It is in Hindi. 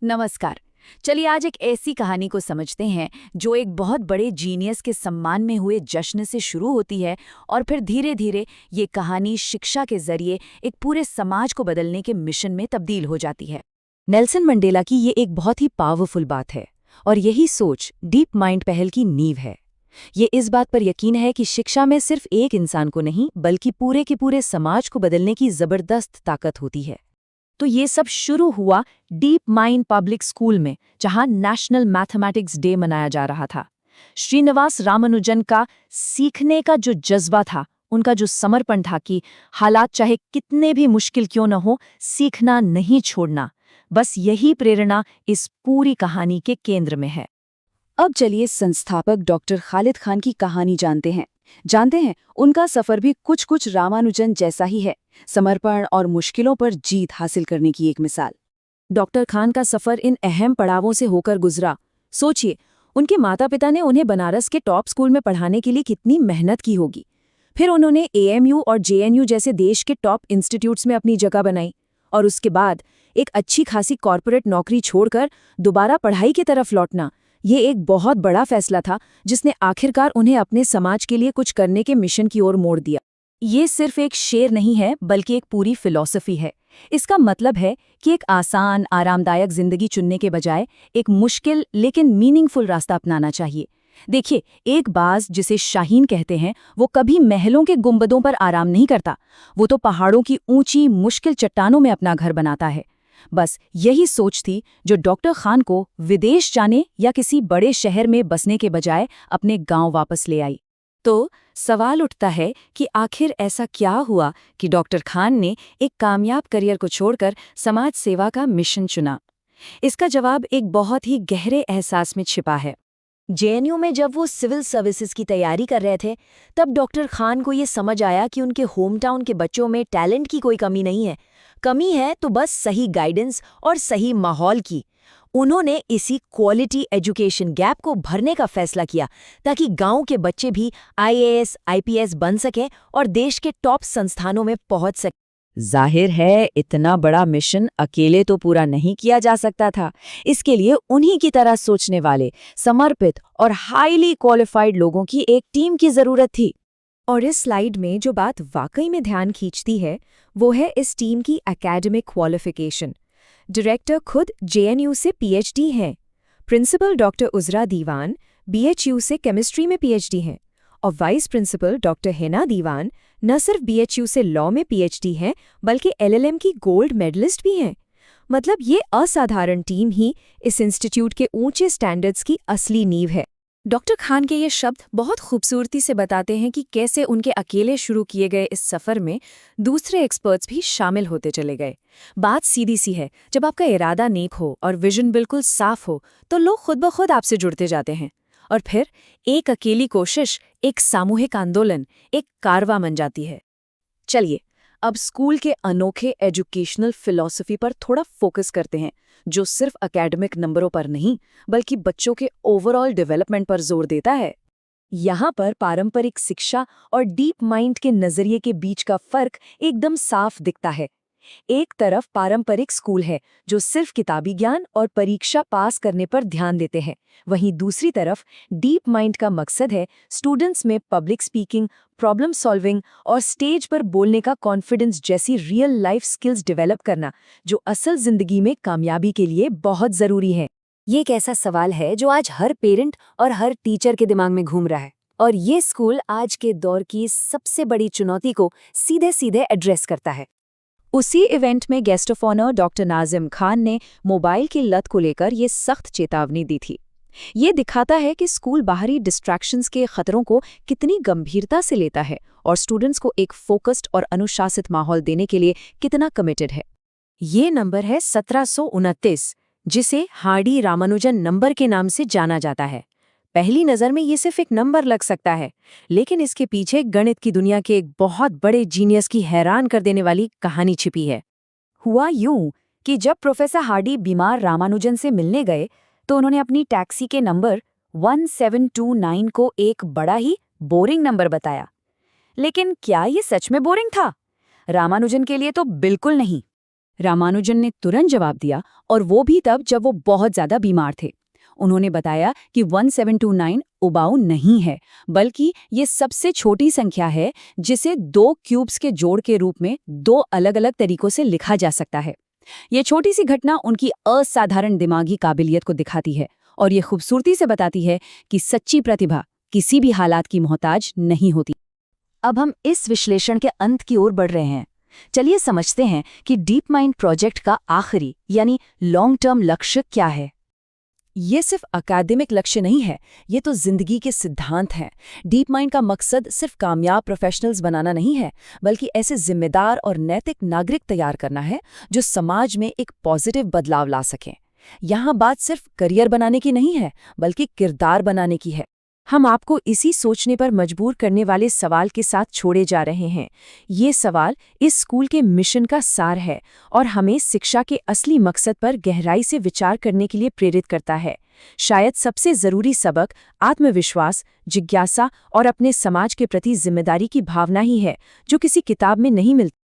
नमस्कार। चलिए आज एक ऐसी कहानी को समझते हैं जो एक बहुत बड़े जीनियस के सम्मान में हुए जश्न से शुरू होती है और फिर धीरे धीरे ये कहानी शिक्षा के जरिए एक पूरे समाज को बदलने के मिशन में तब्दील हो जाती है। नेल्सन मंडेला की ये एक बहुत ही पावरफुल बात है और यही सोच डीप माइंड पहल की नींव है। ये इस बात पर यकीन है कि शिक्षा में सिर्फ एक इंसान को नहीं बल्कि पूरे के पूरे समाज को बदलने की जबरदस्त ताकत होती है। तो ये सब शुरू हुआ डीप माइंड पब्लिक स्कूल में, जहां नेशनल मैथमेटिक्स डे मनाया जा रहा था। श्रीनिवास रामानुजन का सीखने का जो जज्बा था, उनका जो समर्पण था कि हालात चाहे कितने भी मुश्किल क्यों न हो, सीखना नहीं छोड़ना, बस यही प्रेरणा इस पूरी कहानी के केंद्र में है। अब चलिए संस्थापक डॉक्टर खालिद खान की कहानी जानते हैं। उनका सफर भी कुछ कुछ रामानुजन जैसा ही है, समर्पण और मुश्किलों पर जीत हासिल करने की एक मिसाल। डॉक्टर खान का सफर इन अहम पड़ावों से होकर गुजरा। सोचिए, उनके माता पिता ने उन्हें बनारस के टॉप स्कूल में पढ़ाने के लिए कितनी मेहनत की होगी। फिर उन्होंने एएमयू और जेएनयू जैसे देश के टॉप इंस्टीट्यूट्स में अपनी जगह बनाई और उसके बाद एक अच्छी खासी कॉर्पोरेट नौकरी छोड़कर दोबारा पढ़ाई की तरफ लौटना, ये एक बहुत बड़ा फैसला था जिसने आखिरकार उन्हें अपने समाज के लिए कुछ करने के मिशन की ओर मोड़ दिया। ये सिर्फ एक शेर नहीं है बल्कि एक पूरी फिलॉसफी है। इसका मतलब है कि एक आसान आरामदायक जिंदगी चुनने के बजाय एक मुश्किल लेकिन मीनिंगफुल रास्ता अपनाना चाहिए। देखिए, एक बाज जिसे शाहीन कहते हैं, वो कभी महलों के गुंबदों पर आराम नहीं करता, वो तो पहाड़ों की ऊंची मुश्किल चट्टानों में अपना घर बनाता है। बस यही सोच थी जो डॉक्टर खान को विदेश जाने या किसी बड़े शहर में बसने के बजाय अपने गांव वापस ले आई। तो सवाल उठता है कि आखिर ऐसा क्या हुआ कि डॉक्टर खान ने एक कामयाब करियर को छोड़कर समाज सेवा का मिशन चुना। इसका जवाब एक बहुत ही गहरे एहसास में छिपा है। जेएनयू में जब वो सिविल सर्विसेज की तैयारी कर रहे थे, तब डॉक्टर खान को ये समझ आया कि उनके होम टाउन के बच्चों में टैलेंट की कोई कमी नहीं है। कमी है तो बस सही गाइडेंस और सही माहौल की। उन्होंने इसी क्वालिटी एजुकेशन गैप को भरने का फैसला किया ताकि गांव के बच्चे भी आईएएस, आईपीएस बन सकें और देश के टॉप संस्थानों में पहुंच सकें। जाहिर है, इतना बड़ा मिशन अकेले तो पूरा नहीं किया जा सकता था। इसके लिए उन्हीं की तरह सोचने वाले, समर्पित और हाईली क्वालिफाइड लोगों की एक टीम की जरूरत थी। और इस स्लाइड में जो बात वाकई में ध्यान खींचती है, वो है इस टीम की एकेडमिक क्वालिफिकेशन। डायरेक्टर खुद जेएनयू से पीएचडी हैं, प्रिंसिपल डॉक्टर उजरा दीवान बीएचयू से केमिस्ट्री में पीएचडी हैं और वाइस प्रिंसिपल डॉक्टर हिना दीवान न सिर्फ बीएचयू से लॉ में पीएचडी हैं बल्कि एलएलएम की गोल्ड मेडलिस्ट भी हैं। मतलब ये असाधारण टीम ही इस इंस्टीट्यूट के ऊंचे स्टैंडर्ड्स की असली नींव है। डॉक्टर खान के ये शब्द बहुत खूबसूरती से बताते हैं कि कैसे उनके अकेले शुरू किए गए इस सफ़र में दूसरे एक्सपर्ट्स भी शामिल होते चले गए। बात सीधी सी है, जब आपका इरादा नेक हो और विजन बिल्कुल साफ हो तो लोग खुद ब खुद आपसे जुड़ते जाते हैं और फिर एक अकेली कोशिश एक सामूहिक आंदोलन, एक कारवां बन जाती है। चलिए अब स्कूल के अनोखे एजुकेशनल फिलॉसफी पर थोड़ा फोकस करते हैं, जो सिर्फ एकेडमिक नंबरों पर नहीं बल्कि बच्चों के ओवरऑल डेवलपमेंट पर जोर देता है। यहाँ पर पारंपरिक शिक्षा और डीप माइंड के नजरिए के बीच का फर्क एकदम साफ दिखता है। एक तरफ पारंपरिक स्कूल है जो सिर्फ किताबी ज्ञान और परीक्षा पास करने पर ध्यान देते हैं, वहीं दूसरी तरफ डीप माइंड का मकसद है स्टूडेंट्स में पब्लिक स्पीकिंग, प्रॉब्लम सॉल्विंग और स्टेज पर बोलने का कॉन्फिडेंस जैसी रियल लाइफ स्किल्स डेवलप करना, जो असल जिंदगी में कामयाबी के लिए बहुत जरूरी है। ये एक ऐसा सवाल है जो आज हर पेरेंट और हर टीचर के दिमाग में घूम रहा है और ये स्कूल आज के दौर की सबसे बड़ी चुनौती को सीधे सीधे एड्रेस करता है। उसी इवेंट में guest of honour doctor Nazim Khan ने मोबाइल की लत को लेकर ये सख्त चेतावनी दी थी। ये दिखाता है कि स्कूल बाहरी डिस्ट्रैक्शंस के खतरों को कितनी गंभीरता से लेता है और स्टूडेंट्स को एक फोकस्ड और अनुशासित माहौल देने के लिए कितना कमिटेड है। ये नंबर है 1729, जिसे हार्डी रामानुजन नंबर के नाम से जाना जाता है। पहली नज़र में ये सिर्फ एक नंबर लग सकता है, लेकिन इसके पीछे गणित की दुनिया के एक बहुत बड़े जीनियस की हैरान कर देने वाली कहानी छिपी है। हुआ यूं कि जब प्रोफेसर हार्डी बीमार रामानुजन से मिलने गए तो उन्होंने अपनी टैक्सी के नंबर 1729 को एक बड़ा ही बोरिंग नंबर बताया। लेकिन क्या ये सच में बोरिंग था? रामानुजन के लिए तो बिल्कुल नहीं। रामानुजन ने तुरंत जवाब दिया, और वो भी तब जब वो बहुत ज्यादा बीमार थे। उन्होंने बताया कि 1729 उबाऊ नहीं है, बल्कि ये सबसे छोटी संख्या है जिसे 2 क्यूब्स के जोड़ के रूप में 2 अलग-अलग तरीकों से लिखा जा सकता है। ये छोटी सी घटना उनकी असाधारण दिमागी काबिलियत को दिखाती है, और ये खूबसूरती से बताती है कि सच्ची प्रतिभा किसी भी हालात की मोहताज नहीं होती। अब हम इस विश्लेषण के अंत की ओर बढ़ रहे हैं। चलिए समझते हैं कि डीप माइंड प्रोजेक्ट का आखिरी यानी लॉन्ग टर्म लक्ष्य क्या है। ये सिर्फ अकादमिक लक्ष्य नहीं है, ये तो जिंदगी के सिद्धांत हैं। डीप माइंड का मकसद सिर्फ कामयाब प्रोफेशनल्स बनाना नहीं है, बल्कि ऐसे जिम्मेदार और नैतिक नागरिक तैयार करना है जो समाज में एक पॉजिटिव बदलाव ला सकें। यहाँ बात सिर्फ करियर बनाने की नहीं है, बल्कि किरदार बनाने की है। हम आपको इसी सोचने पर मजबूर करने वाले सवाल के साथ छोड़े जा रहे हैं। ये सवाल इस स्कूल के मिशन का सार है और हमें शिक्षा के असली मकसद पर गहराई से विचार करने के लिए प्रेरित करता है। शायद सबसे जरूरी सबक आत्मविश्वास, जिज्ञासा और अपने समाज के प्रति जिम्मेदारी की भावना ही है, जो किसी किताब में नहीं मिलती।